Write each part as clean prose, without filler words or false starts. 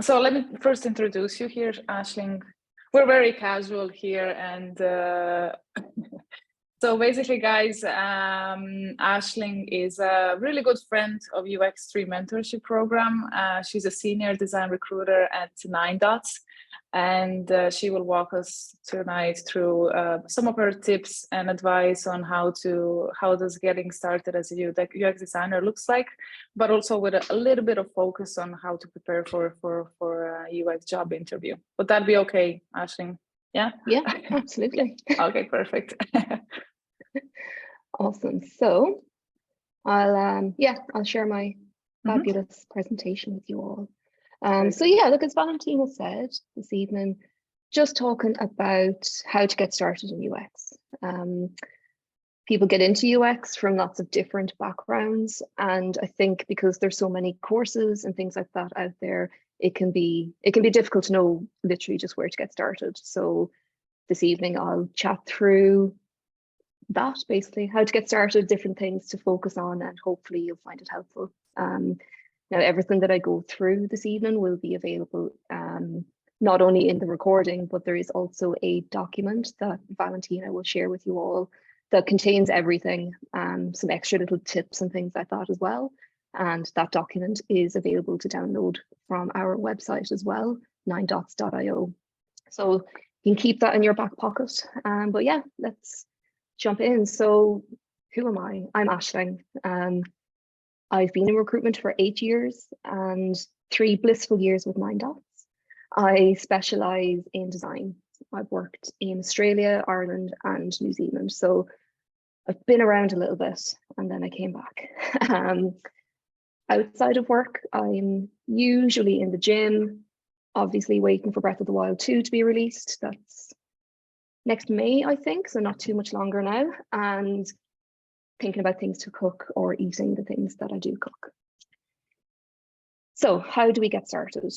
So let me first introduce you here, Aisling. We're very casual here, and so basically, guys, Aisling is a really good friend of UX3 mentorship program. She's a senior design recruiter at 9dots, and she will walk us tonight through some of her tips and advice on how does getting started as a UX designer looks like, but also with a little bit of focus on how to prepare for a UX job interview. Would that be okay, Aisling? Yeah? Yeah, absolutely. Okay, perfect. Awesome. So I'll share my fabulous presentation with you all. So yeah, look, as Valentina said this evening, just talking about how to get started in UX. People get into UX from lots of different backgrounds, and I think because there's so many courses and things like that out there, it can be difficult to know literally just where to get started. So this evening I'll chat through that, basically how to get started, different things to focus on, and hopefully you'll find it helpful. Now, everything that I go through this evening will be available not only in the recording, but there is also a document that Valentina will share with you all that contains everything, some extra little tips and things like that as well. And that document is available to download from our website as well, 9dots.io. So you can keep that in your back pocket. But yeah, let's jump in. So who am I? I'm Aisling. I've been in recruitment for 8 years and 3 blissful years with 9dots. I specialize in design. I've worked in Australia, Ireland, and New Zealand. So I've been around a little bit and then I came back. Outside of work, I'm usually in the gym, obviously waiting for Breath of the Wild 2 to be released. That's next May, I think, so not too much longer now. And thinking about things to cook or eating the things that I do cook. So how do we get started?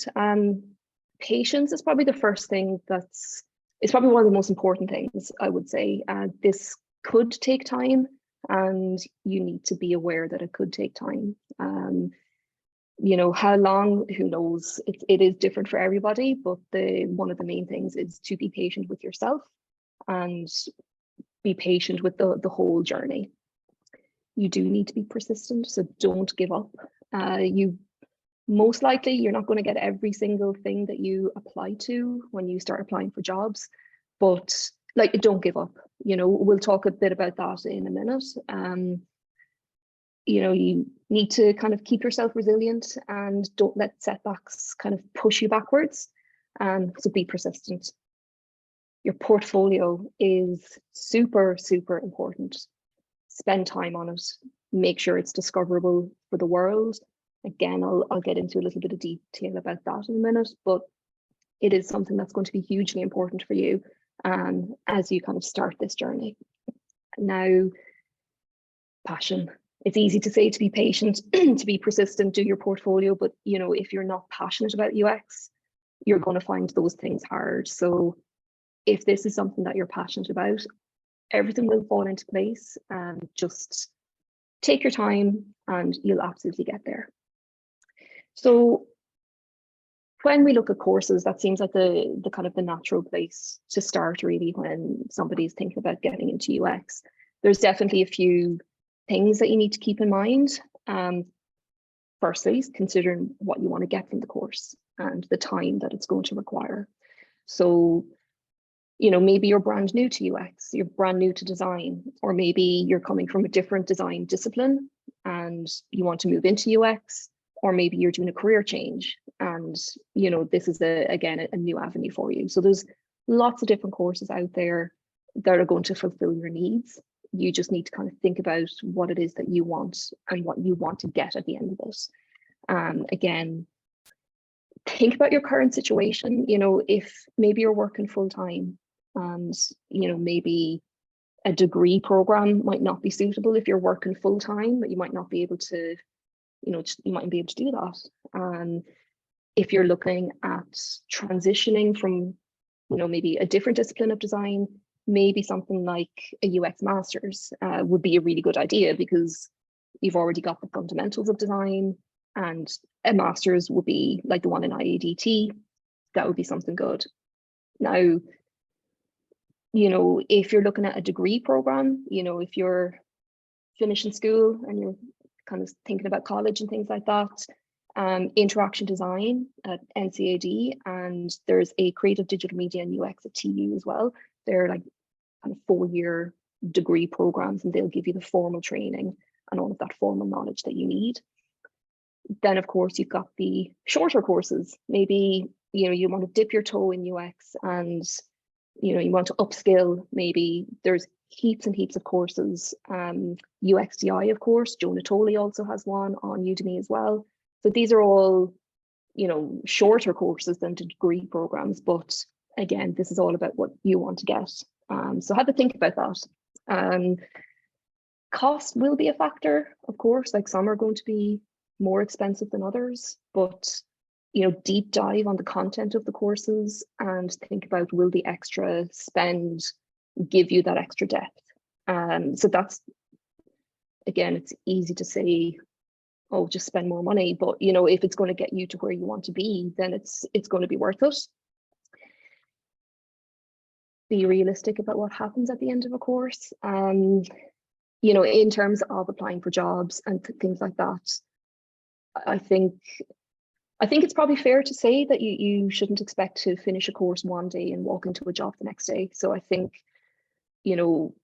Patience is probably the first thing it's probably one of the most important things, I would say. This could take time and you need to be aware that it could take time. You know, how long, who knows? It is different for everybody, but one of the main things is to be patient with yourself and be patient with the whole journey. You do need to be persistent, so don't give up. Most likely you're not going to get every single thing that you apply to when you start applying for jobs, but like, don't give up. You know, we'll talk a bit about that in a minute. You know, you need to kind of keep yourself resilient and don't let setbacks kind of push you backwards. So be persistent. Your portfolio is super, super important. Spend time on it. Make sure it's discoverable for the world. Again, I'll get into a little bit of detail about that in a minute, but it is something that's going to be hugely important for you as you kind of start this journey. Now, passion. It's easy to say to be patient, to be persistent, do your portfolio, but you know, if you're not passionate about UX, you're going to find those things hard. So if this is something that you're passionate about, everything will fall into place, and just take your time and you'll absolutely get there. So when we look at courses, that seems like the kind of the natural place to start, really, when somebody's thinking about getting into UX. There's definitely a few things that you need to keep in mind. Firstly, considering what you want to get from the course and the time that it's going to require. So, you know, maybe you're brand new to UX, you're brand new to design, or maybe you're coming from a different design discipline and you want to move into UX, or maybe you're doing a career change and, you know, this is again a new avenue for you. So there's lots of different courses out there that are going to fulfill your needs. You just need to kind of think about what it is that you want and what you want to get at the end of it. Again, think about your current situation. You know, if maybe you're working full time and, you know, maybe a degree program might not be suitable if you're working full time, but you might not be able to, you know, you mightn't be able to do that. If you're looking at transitioning from, you know, maybe a different discipline of design, maybe something like a UX master's would be a really good idea, because you've already got the fundamentals of design, and a master's would be like the one in IADT. That would be something good. Now, you know, if you're looking at a degree program, you know, if you're finishing school and you're kind of thinking about college and things like that, interaction design at NCAD, and there's a creative digital media and UX at TU as well. They're like kind of 4-year degree programs, and they'll give you the formal training and all of that formal knowledge that you need. Then, of course, you've got the shorter courses. Maybe, you know, you want to dip your toe in UX and, you know, you want to upskill. Maybe there's heaps and heaps of courses. UXDI, of course, Jonah Tolley also has one on Udemy as well. So these are all, you know, shorter courses than degree programs. But again, this is all about what you want to get. So have to think about that. Cost will be a factor, of course. Like, some are going to be more expensive than others, but, you know, deep dive on the content of the courses and think about, will the extra spend give you that extra depth? So that's, again, it's easy to say, oh, just spend more money, but, you know, if it's going to get you to where you want to be, then it's going to be worth it. Be realistic about what happens at the end of a course. You know, in terms of applying for jobs and things like that, I think it's probably fair to say that you shouldn't expect to finish a course one day and walk into a job the next day. So I think, you know,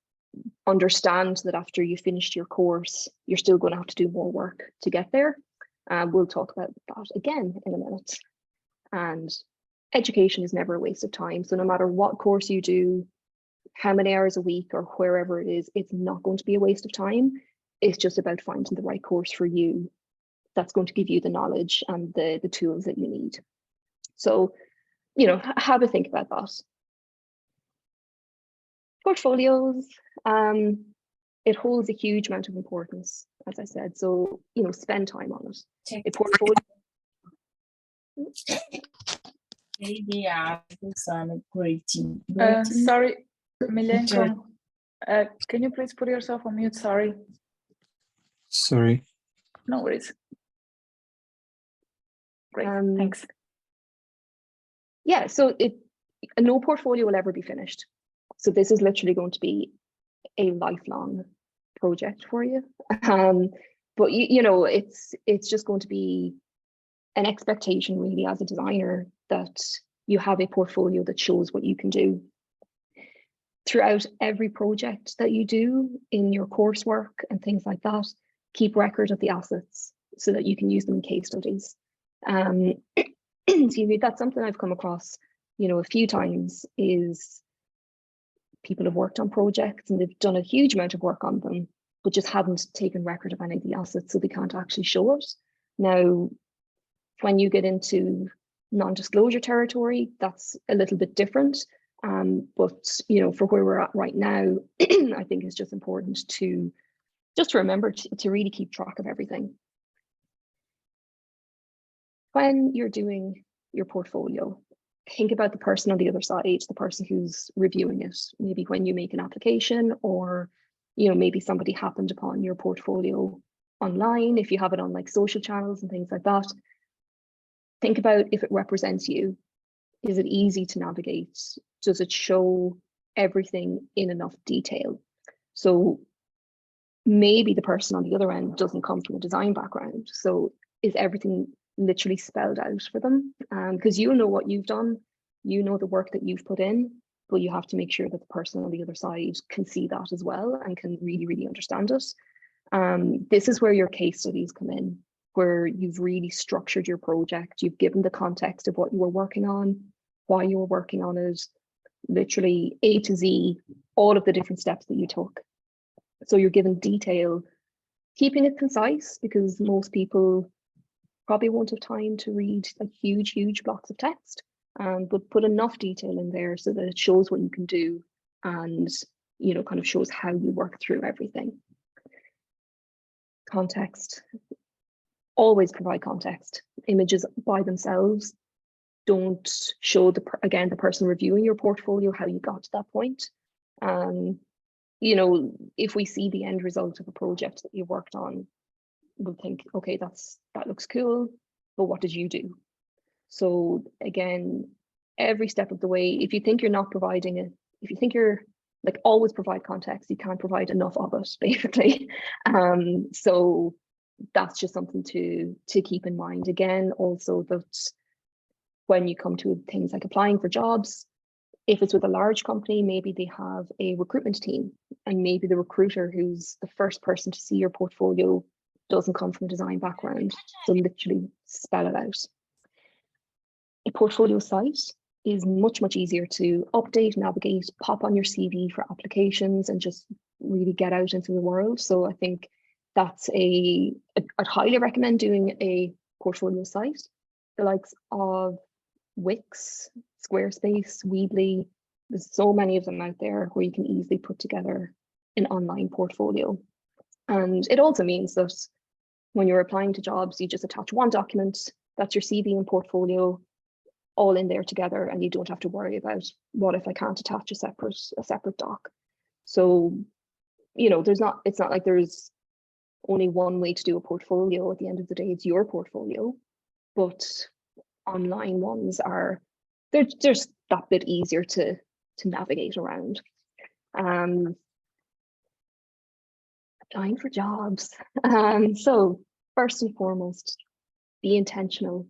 understand that after you finished your course, you're still going to have to do more work to get there. We'll talk about that again in a minute. And education is never a waste of time. So no matter what course you do, how many hours a week or wherever it is, it's not going to be a waste of time. It's just about finding the right course for you that's going to give you the knowledge and the tools that you need. So, you know, have a think about that. Portfolios, it holds a huge amount of importance, as I said. So, you know, spend time on it. A portfolio. Maybe some grading. Sorry, Milenko. Can you please put yourself on mute? Sorry. Sorry. No worries. Great, thanks. Yeah, so no portfolio will ever be finished. So this is literally going to be a lifelong project for you. But you know, it's just going to be an expectation really as a designer that you have a portfolio that shows what you can do. Throughout every project that you do in your coursework and things like that, keep record of the assets so that you can use them in case studies. Excuse me, that's something I've come across, you know, a few times, is people have worked on projects and they've done a huge amount of work on them, but just haven't taken record of any of the assets, so they can't actually show it. Now, when you get into non-disclosure territory, that's a little bit different. But, you know, for where we're at right now, I think it's just important to remember to really keep track of everything. When you're doing your portfolio, think about the person on the other side, the person who's reviewing it. Maybe when you make an application, or, you know, maybe somebody happened upon your portfolio online, if you have it on like social channels and things like that. Think about if it represents you. Is it easy to navigate? Does it show everything in enough detail? So maybe the person on the other end doesn't come from a design background. So is everything literally spelled out for them? Because you know what you've done, you know the work that you've put in, but you have to make sure that the person on the other side can see that as well and can really, really understand it. This is where your case studies come in, where you've really structured your project, you've given the context of what you were working on, why you were working on it, literally A to Z, all of the different steps that you took. So you're given detail, keeping it concise, because most people probably won't have time to read like huge blocks of text, but put enough detail in there so that it shows what you can do and, you know, kind of shows how you work through everything. Context. Always provide context. Images by themselves don't show the person reviewing your portfolio how you got to that point. You know, if we see the end result of a project that you worked on, will think, okay, that looks cool, but what did you do? So again, every step of the way, if you think you're not providing it, if you think you're like always provide context, you can't provide enough of it, basically. So that's just something to keep in mind. Again, also that when you come to things like applying for jobs, if it's with a large company, maybe they have a recruitment team, and maybe the recruiter who's the first person to see your portfolio doesn't come from a design background. So literally spell it out. A portfolio site is much, much easier to update, navigate, pop on your CV for applications, and just really get out into the world. So I think that's I'd highly recommend doing a portfolio site. The likes of Wix, Squarespace, Weebly, there's so many of them out there where you can easily put together an online portfolio. And it also means that when you're applying to jobs, you just attach one document, that's your CV and portfolio, all in there together, and you don't have to worry about what if I can't attach a separate doc. So, you know, it's not like there's only one way to do a portfolio. At the end of the day, it's your portfolio, but online ones they're just that bit easier to navigate around. Applying for jobs. So first and foremost, be intentional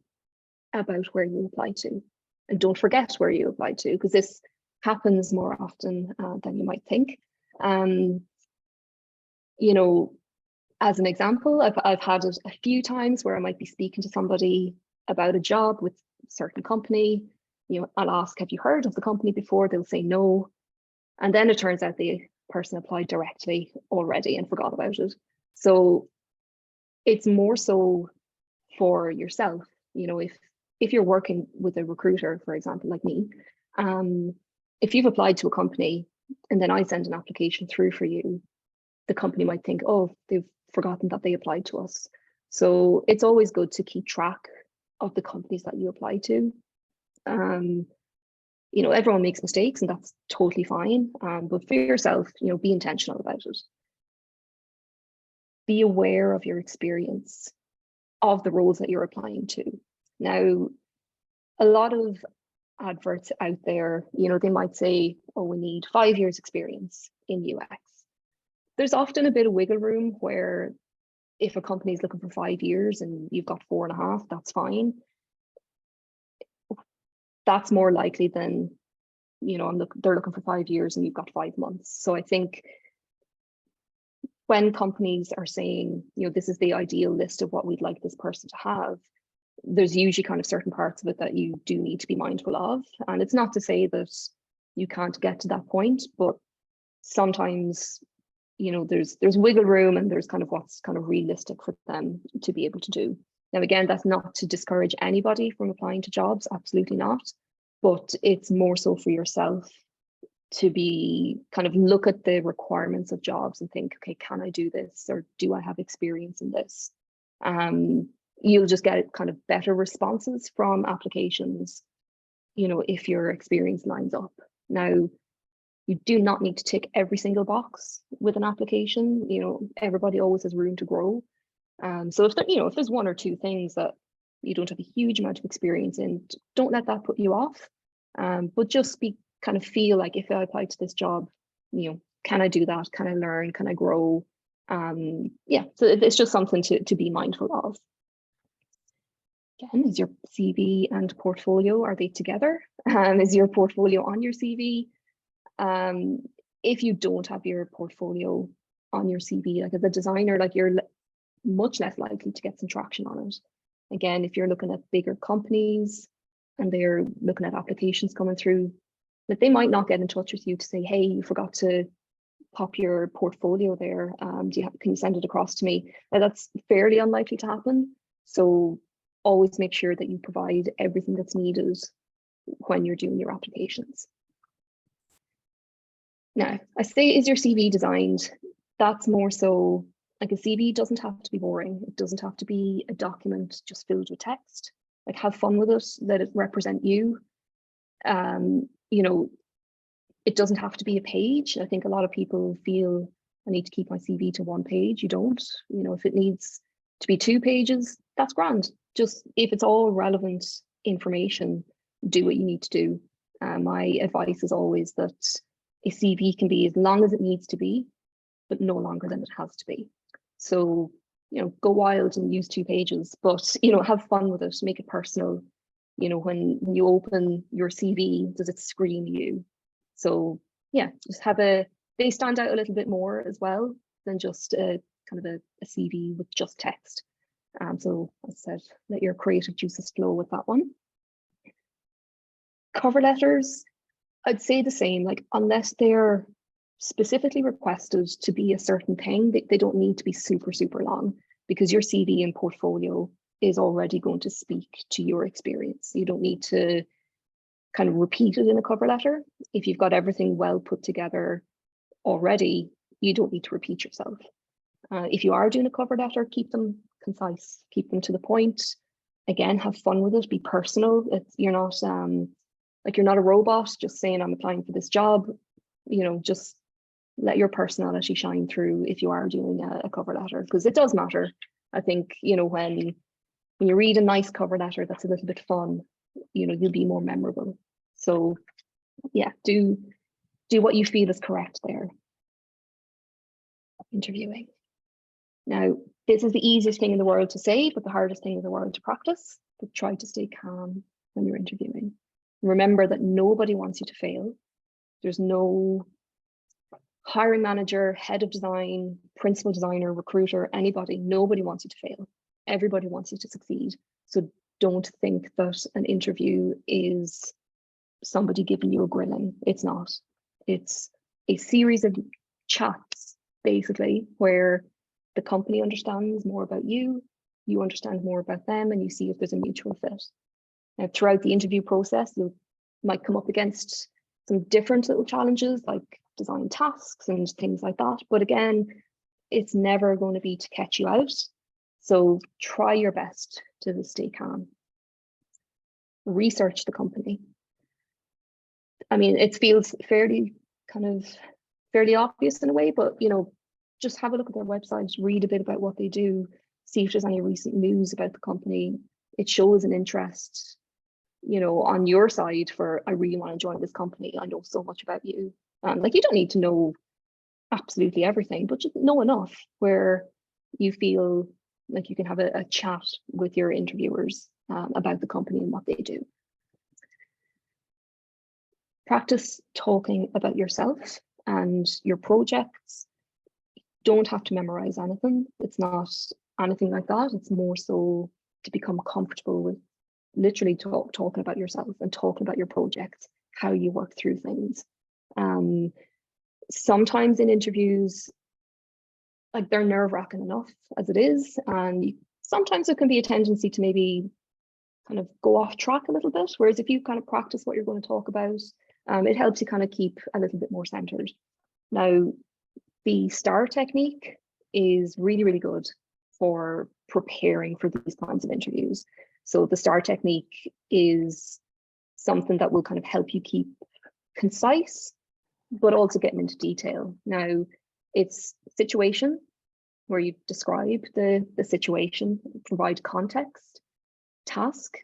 about where you apply to, and don't forget where you apply to, because this happens more often than you might think. You know, as an example, I've had it a few times where I might be speaking to somebody about a job with a certain company. You know, I'll ask, have you heard of the company before? They'll say no. And then it turns out the person applied directly already and forgot about it. So it's more so for yourself. You know, if you're working with a recruiter, for example, like me, if you've applied to a company and then I send an application through for you, the company might think, oh, they've forgotten that they applied to us. So it's always good to keep track of the companies that you apply to. You know, everyone makes mistakes, and that's totally fine. But for yourself, you know, be intentional about it. Be aware of your experience of the roles that you're applying to. Now, a lot of adverts out there, you know, they might say, oh, we need 5 years experience in UX. There's often a bit of wiggle room where if a company is looking for 5 years and you've got 4.5, that's fine. That's more likely than, you know, they're looking for 5 years and you've got 5 months. So I think when companies are saying, you know, this is the ideal list of what we'd like this person to have, there's usually kind of certain parts of it that you do need to be mindful of. And it's not to say that you can't get to that point, but sometimes, you know, there's wiggle room, and there's kind of what's kind of realistic for them to be able to do. Now, again, that's not to discourage anybody from applying to jobs, absolutely not. But it's more so for yourself to be kind of look at the requirements of jobs and think, okay, can I do this, or do I have experience in this? You'll just get kind of better responses from applications, you know, if your experience lines up. Now, you do not need to tick every single box with an application. You know, everybody always has room to grow. So if there's one or two things that you don't have a huge amount of experience in, don't let that put you off. But just feel like, if I apply to this job, you know, can I do that? Can I learn? Can I grow? Yeah, so it's just something to be mindful of. Again, is your CV and portfolio, are they together? Is your portfolio on your CV? If you don't have your portfolio on your CV, like as a designer, like you're much less likely to get some traction on it. Again, if you're looking at bigger companies and they're looking at applications coming through, that they might not get in touch with you to say, hey, you forgot to pop your portfolio there. Can you send it across to me? Now, that's fairly unlikely to happen. So always make sure that you provide everything that's needed when you're doing your applications. Now, I say, is your CV designed? That's more so, like, a CV doesn't have to be boring. It doesn't have to be a document just filled with text. Like, have fun with it, let it represent you. You know, it doesn't have to be a page. I think a lot of people feel, I need to keep my CV to one page. You don't. You know, if it needs to be 2 pages, that's grand. Just if it's all relevant information, do what you need to do. My advice is always that a CV can be as long as it needs to be, but no longer than it has to be. So, go wild and use 2 pages, but, have fun with it, make it personal. When you open your CV, does it scream you? So yeah, just they stand out a little bit more as well than just a kind of a CV with just text. So as I said, let your creative juices flow with that one. Cover letters, I'd say the same, like unless they're specifically requested to be a certain thing, they don't need to be super, super long, because your CV and portfolio is already going to speak to your experience. You don't need to kind of repeat it in a cover letter. If you've got everything well put together already, you don't need to repeat yourself. If you are doing a cover letter, keep them concise, keep them to the point. Again, have fun with it, be personal. You're not a robot just saying I'm applying for this job. Just let your personality shine through if you are doing a cover letter, because it does matter. I think, when you read a nice cover letter that's a little bit fun, you'll be more memorable. So yeah, do what you feel is correct there. Interviewing. Now, this is the easiest thing in the world to say, but the hardest thing in the world to practice. But try to stay calm when you're interviewing. Remember that nobody wants you to fail. There's no hiring manager, head of design, principal designer, recruiter, anybody. Nobody wants you to fail. Everybody wants you to succeed. So don't think that an interview is somebody giving you a grilling. It's not. It's a series of chats, basically, where the company understands more about you, you understand more about them, and you see if there's a mutual fit. Now, throughout the interview process, you might come up against some different little challenges like design tasks and things like that. But again, it's never going to be to catch you out. So try your best to stay calm. Research the company. I mean, it feels fairly obvious in a way, but just have a look at their website, read a bit about what they do, see if there's any recent news about the company. It shows an interest, on your side for, I really want to join this company. I know so much about you. You don't need to know absolutely everything, but just know enough where you feel like you can have a chat with your interviewers about the company and what they do. Practice talking about yourself and your projects. Don't have to memorize anything. It's not anything like that. It's more so to become comfortable with literally talking about yourself and talking about your projects, how you work through things. Sometimes in interviews, they're nerve-wracking enough as it is, and sometimes there can be a tendency to maybe kind of go off track a little bit, whereas if you kind of practice what you're going to talk about, it helps you kind of keep a little bit more centered. Now, the STAR technique is really, really good for preparing for these kinds of interviews. So the STAR technique is something that will kind of help you keep concise, but also getting into detail. Now, it's situation, where you describe the situation, provide context. Task,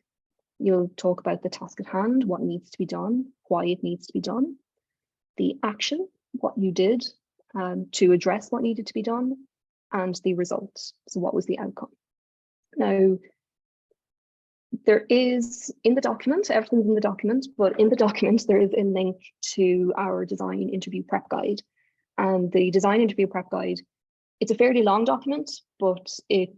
you'll talk about the task at hand, what needs to be done, why it needs to be done. The action, what you did to address what needed to be done, and the results, so what was the outcome. Now, there is in the document, everything's in the document, but in the document there is a link to our design interview prep guide. And the design interview prep guide, it's a fairly long document, but it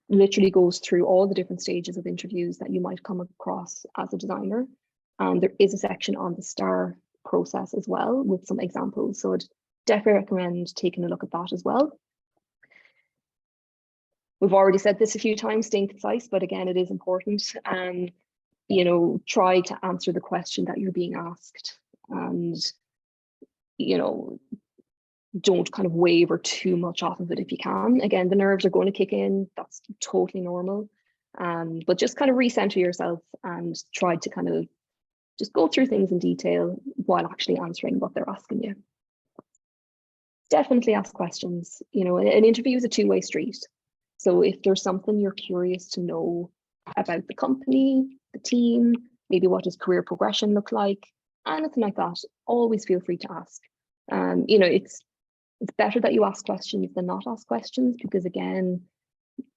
literally goes through all the different stages of interviews that you might come across as a designer. And there is a section on the STAR process as well with some examples. So I'd definitely recommend taking a look at that as well. We've already said this a few times, staying concise, but again, it is important. Try to answer the question that you're being asked, and don't kind of waver too much off of it if you can. Again, the nerves are going to kick in. That's totally normal. But just kind of recenter yourself and try to kind of just go through things in detail while actually answering what they're asking you. Definitely ask questions. An interview is a two-way street. So if there's something you're curious to know about the company, the team, maybe what does career progression look like, anything like that, always feel free to ask. You know, it's better that you ask questions than not ask questions, because again,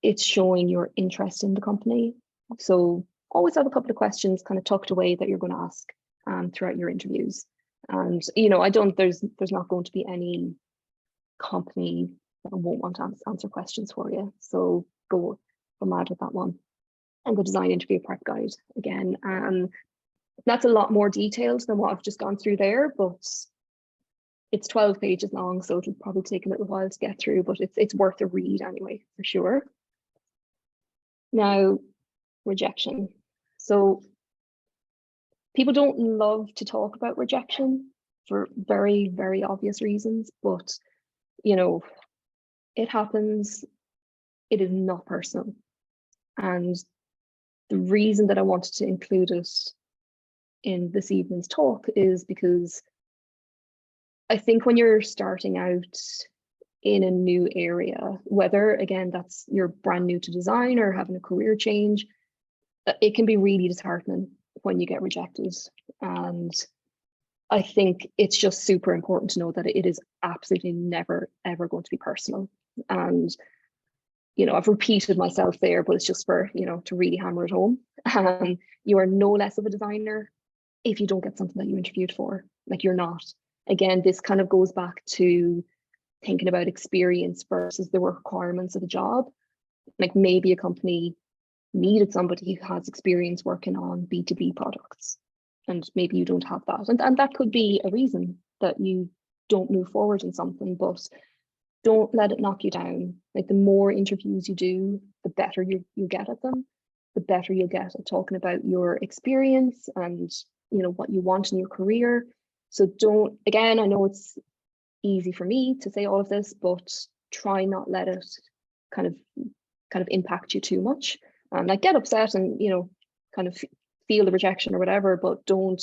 it's showing your interest in the company. So always have a couple of questions kind of tucked away that you're going to ask throughout your interviews. And, you know, there's not going to be any company that won't want to answer questions for you. So go mad with that one. And the design interview prep guide again. That's a lot more detailed than what I've just gone through there, but it's 12 pages long, so it'll probably take a little while to get through, but it's worth a read anyway, for sure. Now, rejection. So people don't love to talk about rejection for very, very obvious reasons, but you know, it happens. It is not personal. And the reason that I wanted to include it in this evening's talk is because I think when you're starting out in a new area, whether again that's you're brand new to design or having a career change, it can be really disheartening when you get rejected. And I think it's just super important to know that it is absolutely never, ever going to be personal. And, you know, I've repeated myself there, but it's just for, you know, to really hammer it home. You are no less of a designer if you don't get something that you interviewed for. Like, you're not. Again, this kind of goes back to thinking about experience versus the requirements of the job. Like, maybe a company needed somebody who has experience working on B2B products, and maybe you don't have that. And that could be a reason that you don't move forward in something, but don't let it knock you down. Like, the more interviews you do, the better you get at them, the better you'll get at talking about your experience and, you know, what you want in your career. So don't, again, I know it's easy for me to say all of this, but try not let it kind of impact you too much. Like, get upset and, you know, kind of feel the rejection or whatever, but don't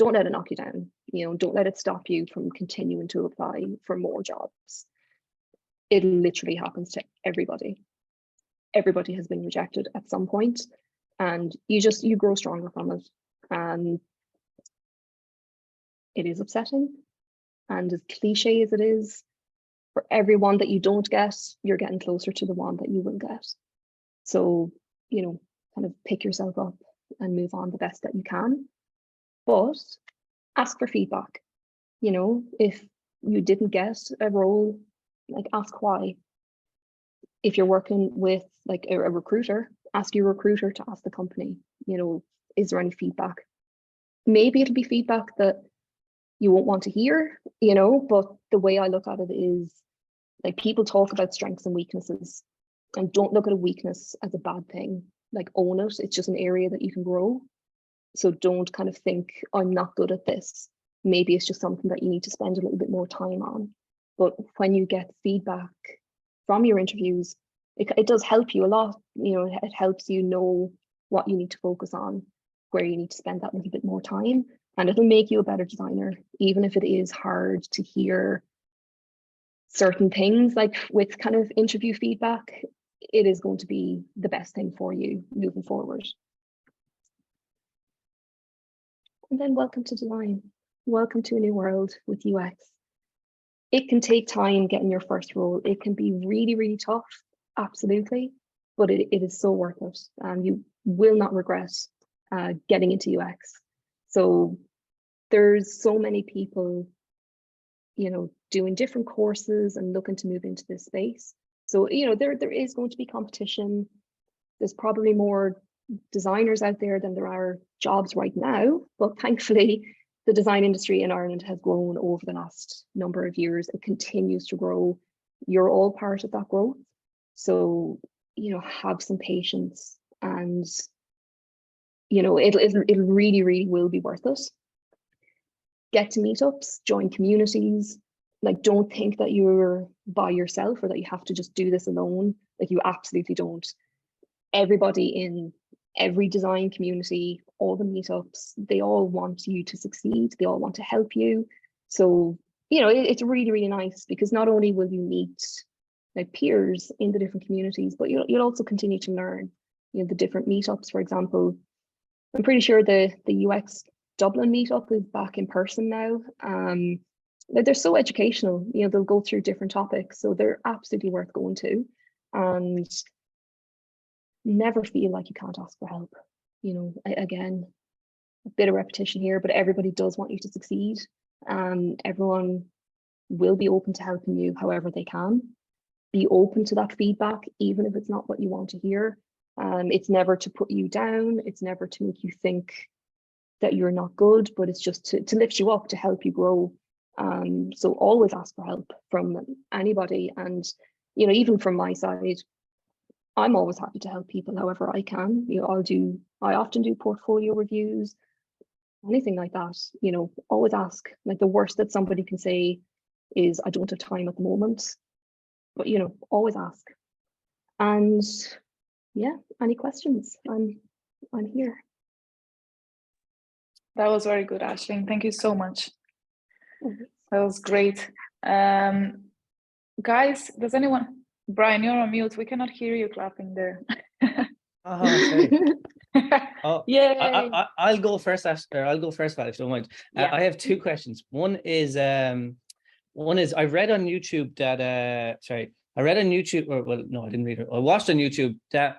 let it knock you down. You know, don't let it stop you from continuing to apply for more jobs. It literally happens to everybody. Everybody has been rejected at some point, and you grow stronger from it. And it is upsetting, and as cliche as it is, for every one that you don't get, you're getting closer to the one that you will get. So, you know, kind of pick yourself up and move on the best that you can, but ask for feedback. You know, if you didn't get a role, like, ask why. If you're working with like a recruiter, ask your recruiter to ask the company, you know, is there any feedback? Maybe it'll be feedback that you won't want to hear, you know, but the way I look at it is, like, people talk about strengths and weaknesses, and don't look at a weakness as a bad thing. Like, own it. It's just an area that you can grow. So don't kind of think, I'm not good at this. Maybe it's just something that you need to spend a little bit more time on. But when you get feedback from your interviews, it does help you a lot. You know, it helps you know what you need to focus on, where you need to spend that little bit more time, and it'll make you a better designer, even if it is hard to hear certain things. Like, with kind of interview feedback, it is going to be the best thing for you moving forward. And then welcome to design. Welcome to a new world with UX. It can take time getting your first role. It can be really, really tough, absolutely, but it is so worth it. You will not regret getting into UX. So there's so many people, you know, doing different courses and looking to move into this space. So, you know, there is going to be competition. There's probably more designers out there than there are jobs right now, but thankfully the design industry in Ireland has grown over the last number of years. It continues to grow. You're all part of that growth. So, you know, have some patience, and, you know, it really, really will be worth it. Get to meetups, join communities. Like, don't think that you're by yourself or that you have to just do this alone. Like, you absolutely don't. Everybody in every design community, all the meetups, they all want you to succeed. They all want to help you. So, you know, it's really, really nice, because not only will you meet like peers in the different communities, but you'll also continue to learn, the different meetups, for example. I'm pretty sure the UX Dublin meetup is back in person now. They're so educational, they'll go through different topics, so they're absolutely worth going to. And never feel like you can't ask for help. Again, a bit of repetition here, but everybody does want you to succeed. Everyone will be open to helping you however they can. Be open to that feedback, even if it's not what you want to hear. It's never to put you down. It's never to make you think that you're not good, but it's just to lift you up, to help you grow. So always ask for help from anybody. And, even from my side, I'm always happy to help people however I can. I often do portfolio reviews, anything like that. Always ask. Like, the worst that somebody can say is, I don't have time at the moment, but always ask. And yeah, any questions? I'm here. That was very good, Aisling. Thank you so much. Mhm. That was great. Guys, does anyone? Brian, you're on mute. We cannot hear you clapping there. Sorry. Oh, Yay! I'll go first, Esther. I'll go first, Val, if you don't mind. Yeah. I have two questions. One is I read on YouTube that I read on YouTube, or well, no, I didn't read it. I watched on YouTube that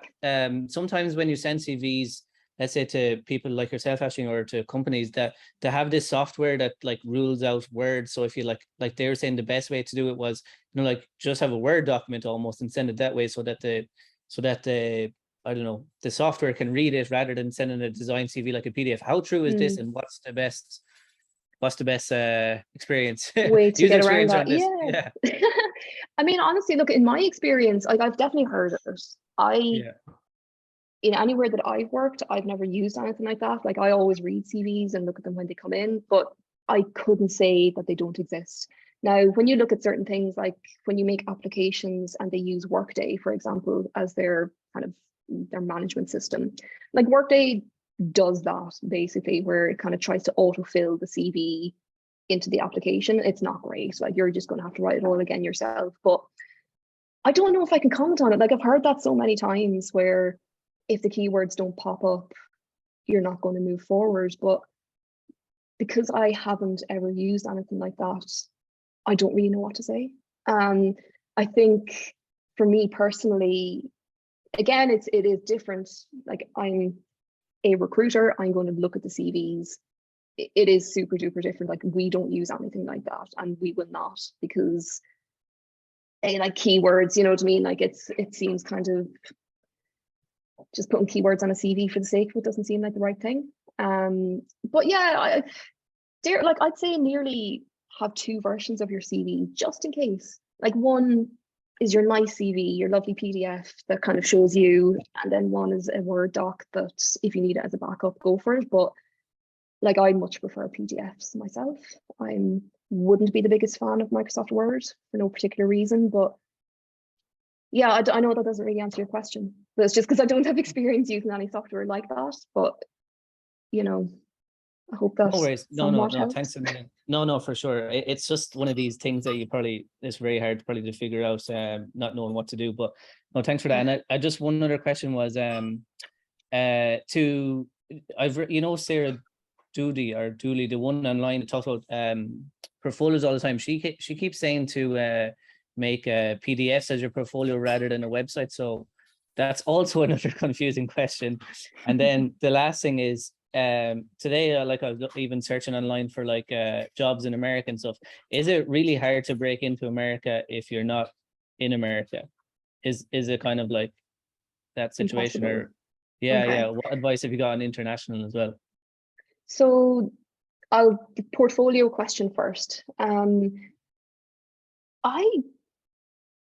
sometimes when you send CVs, let's say to people like yourself, Aisling, or to companies, that they have this software that like rules out words. So if you like they were saying the best way to do it was, like just have a Word document almost and send it that way, so that the I don't know, the software can read it rather than sending a design CV like a PDF. How true is this, and what's the best experience way to user get around experience that? on this? Yeah. I mean, honestly, look, in my experience, like, I've definitely heard of it. In anywhere that I've worked, I've never used anything like that. Like, I always read CVs and look at them when they come in, but I couldn't say that they don't exist. Now, when you look at certain things, like when you make applications and they use Workday, for example, as their management system, like Workday does that basically, where it kind of tries to autofill the CV into the application. It's not great. Like, you're just going to have to write it all again yourself. But I don't know if I can comment on it. Like, I've heard that so many times, where if the keywords don't pop up, you're not going to move forward. But because I haven't ever used anything like that, I don't really know what to say. I think for me personally, again, it is different. Like, I'm a recruiter, I'm going to look at the CVs. It is super duper different. Like, we don't use anything like that, and we will not, because like keywords, you know what I mean? Like, it seems kind of just putting keywords on a CV for the sake of it doesn't seem like the right thing. But yeah, I'd say nearly have two versions of your CV, just in case. Like, one is your nice CV, your lovely PDF that kind of shows you, and then one is a Word doc that if you need it as a backup, go for it. But like, I much prefer PDFs myself. I wouldn't be the biggest fan of Microsoft Word for no particular reason, but yeah, I know that doesn't really answer your question, but it's just because I don't have experience using any software like that. But I hope that No worries. No, helps. thanks a million. No, for sure. It's just one of these things that it's very hard probably to figure out, not knowing what to do. But no, thanks for that. And I just, one other question was Sarah Dooley, the one online that talks about portfolios all the time. She keeps saying to make PDFs as your portfolio rather than a website. So that's also another confusing question. And then the last thing is, today, like, I was even searching online for like jobs in America and stuff. Is it really hard to break into America if you're not in America? Is it kind of like that situation? Impossible. Or yeah, Okay. yeah. What advice have you got on international as well? So the portfolio question first. I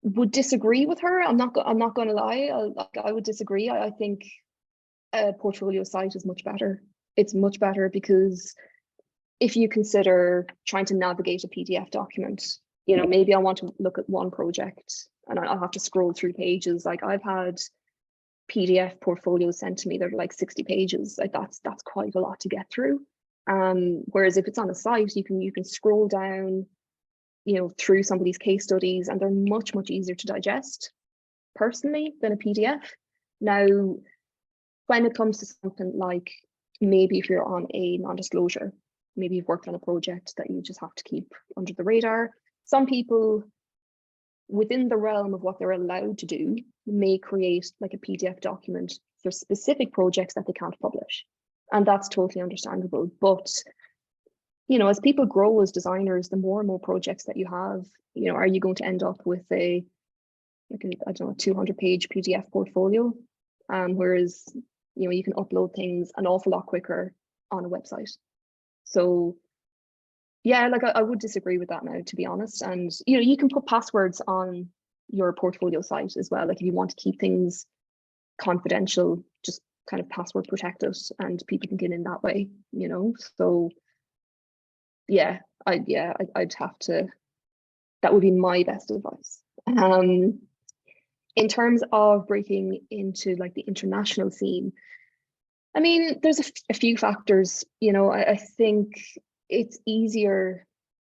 would disagree with her. I'm not going to lie. I would disagree. I think a portfolio site is much better. It's much better because if you consider trying to navigate a PDF document, maybe I want to look at one project and I'll have to scroll through pages. Like, I've had PDF portfolios sent to me that are like 60 pages. Like, that's quite a lot to get through. Whereas if it's on a site, you can scroll down, through some of these case studies, and they're much, much easier to digest personally than a PDF. Now, when it comes to something like, maybe if you're on a non-disclosure, maybe you've worked on a project that you just have to keep under the radar, some people within the realm of what they're allowed to do may create like a PDF document for specific projects that they can't publish. And that's totally understandable. But, as people grow as designers, the more and more projects that you have, are you going to end up with a 200-page PDF portfolio? Whereas, you can upload things an awful lot quicker on a website. So yeah, like I would disagree with that now, to be honest. And, you can put passwords on your portfolio site as well. Like if you want to keep things confidential, just kind of password protect it and people can get in that way, So yeah, I'd have to, that would be my best advice. In terms of breaking into like the international scene, I mean, there's a few factors, I think it's easier,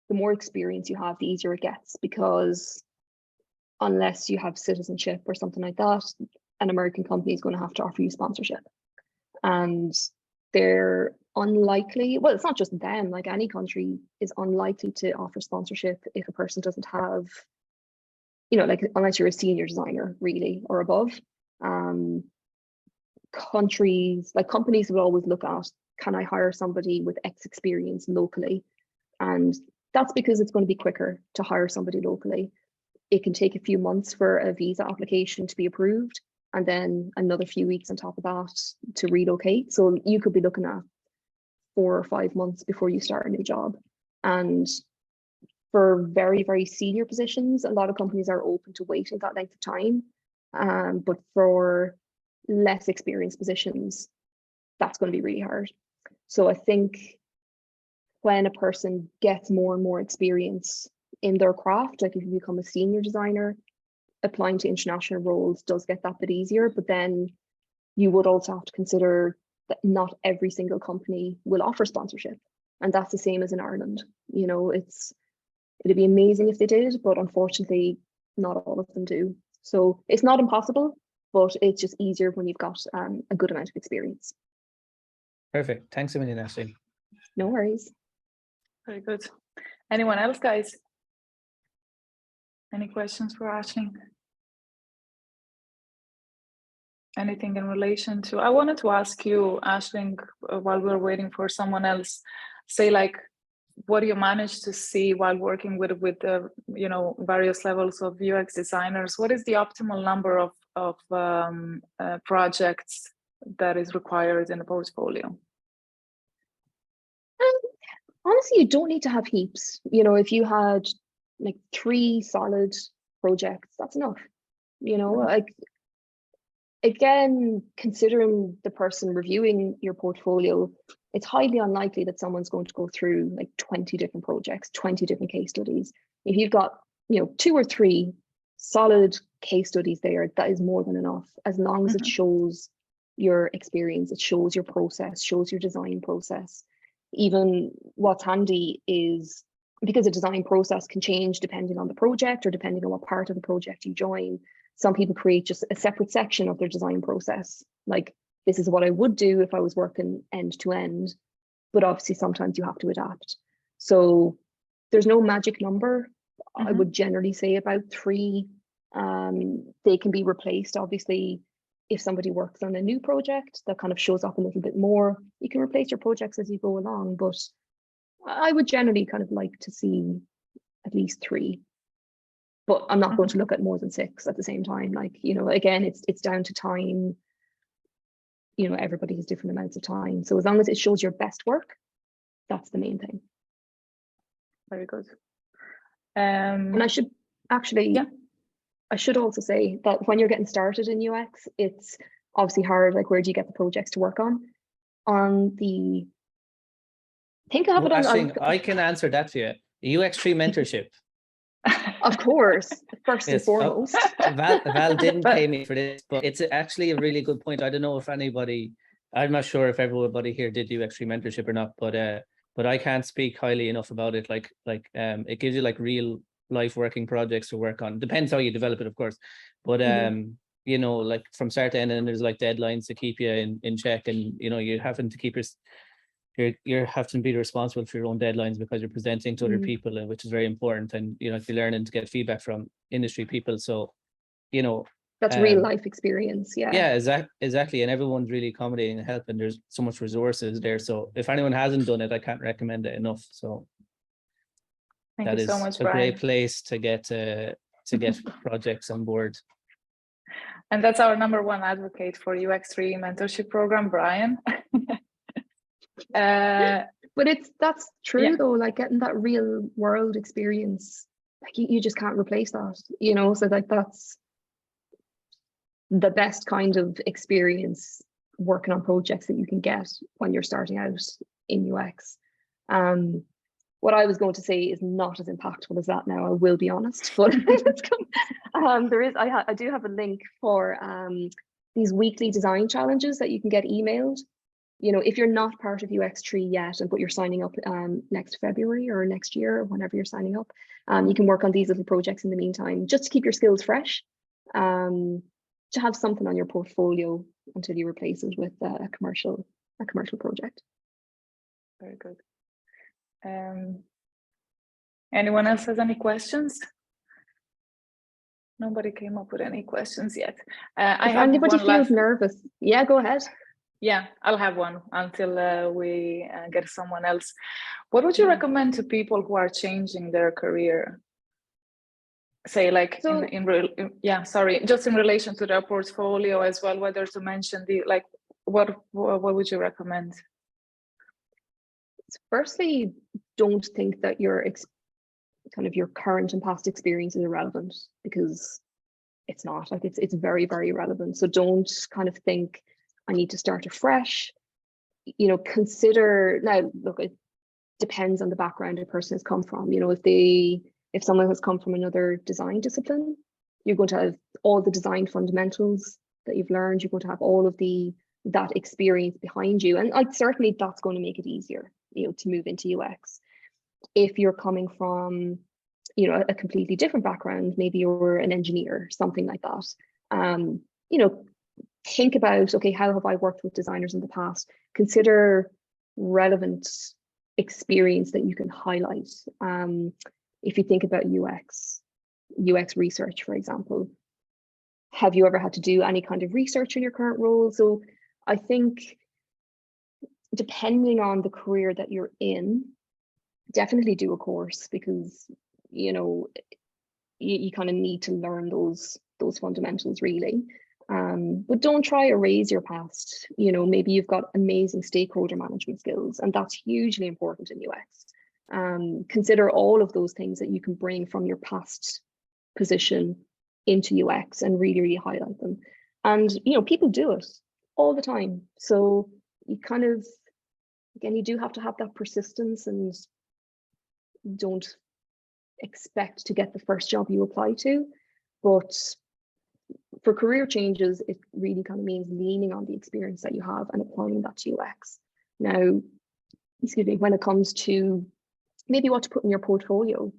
the more experience you have, the easier it gets, because unless you have citizenship or something like that, an American company is going to have to offer you sponsorship. And they're unlikely, well, it's not just them, like any country is unlikely to offer sponsorship if a person doesn't have, like unless you're a senior designer really or above. Companies will always look at, can I hire somebody with X experience locally? And that's because it's going to be quicker to hire somebody locally. It can take a few months for a visa application to be approved, and then another few weeks on top of that to relocate. So you could be looking at 4 or 5 months before you start a new job. And for very, very senior positions, a lot of companies are open to waiting that length of time. But for less experienced positions, that's going to be really hard. So I think when a person gets more and more experience in their craft, like if you become a senior designer, applying to international roles does get that bit easier. But then you would also have to consider that not every single company will offer sponsorship. And that's the same as in Ireland. It'd be amazing if they did, but unfortunately, not all of them do. So it's not impossible, but it's just easier when you've got a good amount of experience. Perfect. Thanks a million, Aisling. No worries. Very good. Anyone else, guys? Any questions for Aisling? Anything in relation to, I wanted to ask you, Aisling, while we're waiting for someone else, say like, what do you manage to see while working with various levels of UX designers? What is the optimal number of projects that is required in a portfolio? Honestly, you don't need to have heaps. If you had like 3 solid projects, that's enough. Like, again, considering the person reviewing your portfolio, it's highly unlikely that someone's going to go through like 20 different projects, 20 different case studies. If you've got, 2 or 3 solid case studies there, that is more than enough, as long as it shows your experience, it shows your process, shows your design process. Even what's handy is, because a design process can change depending on the project or depending on what part of the project you join, some people create just a separate section of their design process. Like, this is what I would do if I was working end to end, but obviously sometimes you have to adapt. So there's no magic number. I would generally say about 3. They can be replaced, obviously. If somebody works on a new project that kind of shows up a little bit more, you can replace your projects as you go along. But I would generally kind of like to see at least 3. But I'm not going to look at more than 6 at the same time. Like, again, it's down to time. Everybody has different amounts of time. So as long as it shows your best work, that's the main thing. Very good. And I should actually, I should also say that when you're getting started in UX, it's obviously hard. Like, where do you get the projects to work on? I think I have it on. Aisling, I can answer that for you. UX3 mentorship. Of course, first and foremost. Val didn't pay me for this, but it's actually a really good point. I don't know if anybody, I'm not sure if everybody here did UX3 mentorship or not, but I can't speak highly enough about it. Like it gives you like real life working projects to work on. Depends how you develop it, of course, but you know, like from start to end, and there's like deadlines to keep you in check, and you know, you're having to keep you're having to be responsible for your own deadlines because you're presenting to other people, and which is very important. And you know, if you're learning to get feedback from industry people, so you know, That's real life experience. yeah, exactly. And everyone's really accommodating and helping. There's so much resources there. So if anyone hasn't done it, I can't recommend it enough. So Thank that you so is much, a Brian. great place to get projects on board. And that's our #1 advocate for UX3 mentorship program, Brian. But that's true Yeah. though, like getting that real world experience, like you just can't replace that, you know. So like that's the best kind of experience working on projects that you can get when you're starting out in UX. What I was going to say is not as impactful as that now, I will be honest, but I do have a link for these weekly design challenges that you can get emailed. You know, if you're not part of UX3 yet, but you're signing up next February or next year, or whenever you're signing up, you can work on these little projects in the meantime, just to keep your skills fresh, to have something on your portfolio until you replace it with a commercial project. Very good. Anyone else has any questions? Nobody came up with any questions yet. If anybody feels nervous, yeah, go ahead. Yeah, I'll have one until we get someone else. What would you recommend to people who are changing their career? Say, like, just in relation to their portfolio as well, whether to mention what would you recommend? Firstly, don't think that your current and past experience is irrelevant, because it's not. Like, it's very, very relevant. So don't kind of think I need to start afresh. You know, consider, now look, it depends on the background a person has come from. You know, if someone has come from another design discipline, you're going to have all the design fundamentals that you've learned. You're going to have all of that experience behind you, and certainly that's going to make it easier, you know, to move into UX. If you're coming from, you know, a completely different background, maybe you're an engineer, something like that, you know, think about, okay, how have I worked with designers in the past? Consider relevant experience that you can highlight. If you think about UX research, for example, have you ever had to do any kind of research in your current role? So I think, depending on the career that you're in, definitely do a course, because, you know, you kind of need to learn those fundamentals, really. But don't try to erase your past. You know, maybe you've got amazing stakeholder management skills, and that's hugely important in UX. Consider all of those things that you can bring from your past position into UX and really, really highlight them. And, you know, people do it all the time. So you kind of, again, you do have to have that persistence, and don't expect to get the first job you apply to. But for career changes, it really kind of means leaning on the experience that you have and applying that to UX. Now, when it comes to maybe what to put in your portfolio,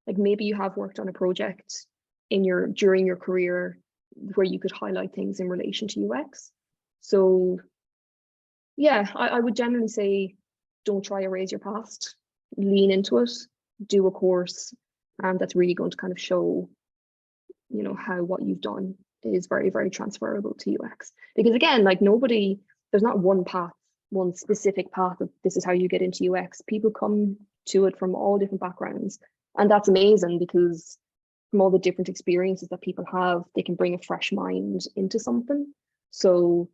like maybe you have worked on a project during your career where you could highlight things in relation to UX. So yeah, I would generally say, don't try to erase your past, lean into it, do a course, and that's really going to kind of show, you know, how what you've done is very, very transferable to UX. Because again, like, there's not one specific path of this is how you get into UX. People come to it from all different backgrounds, and that's amazing, because from all the different experiences that people have, they can bring a fresh mind into something. So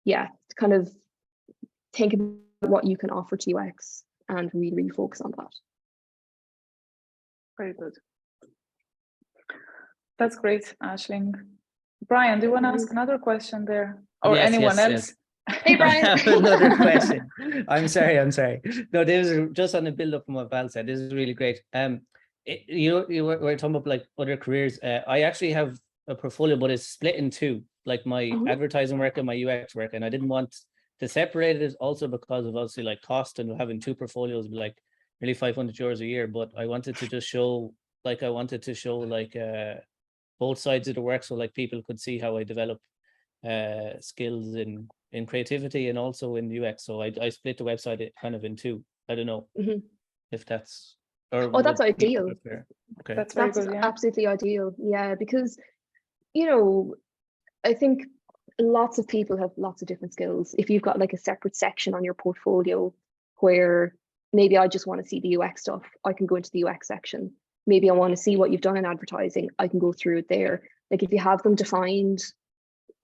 yeah, kind of think about what you can offer to UX and really, really focus on that. Very good. That's great, Aisling. Brian, do you want to ask another question there? Or Yes, anyone else? Yes. Hey, Brian. I have another question. I'm sorry. No, this is just on the build up from what Val said. This is really great. You were talking about like other careers. I actually have a portfolio, but it's split in two, like my advertising work and my UX work. And I didn't want to separate it, also because of obviously like cost, and having two portfolios would be like nearly €500 a year. But I wanted to just show like I wanted to show like both sides of the work, so like people could see how I develop skills in creativity and also in UX. So I split the website kind of in two. I don't know if that's Oh, that's ideal. Okay. That's very good. Yeah. Absolutely ideal. Yeah, because you know, I think lots of people have lots of different skills. If you've got like a separate section on your portfolio where maybe I just want to see the UX stuff, I can go into the UX section. Maybe I want to see what you've done in advertising, I can go through it there. Like if you have them defined,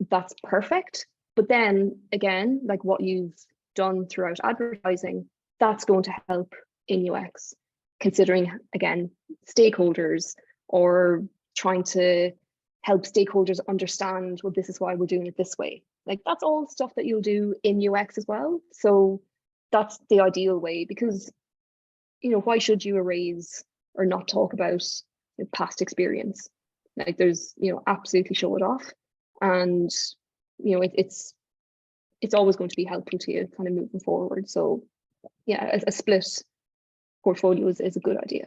that's perfect. But then again, like what you've done throughout advertising, that's going to help in UX, considering again, stakeholders, or trying to help stakeholders understand, well, this is why we're doing it this way. Like that's all stuff that you'll do in UX as well. So that's the ideal way, because, you know, why should you erase or not talk about past experience? Like there's, you know, absolutely show it off. And, you know, it's always going to be helpful to you kind of moving forward. So yeah, a split portfolio is a good idea.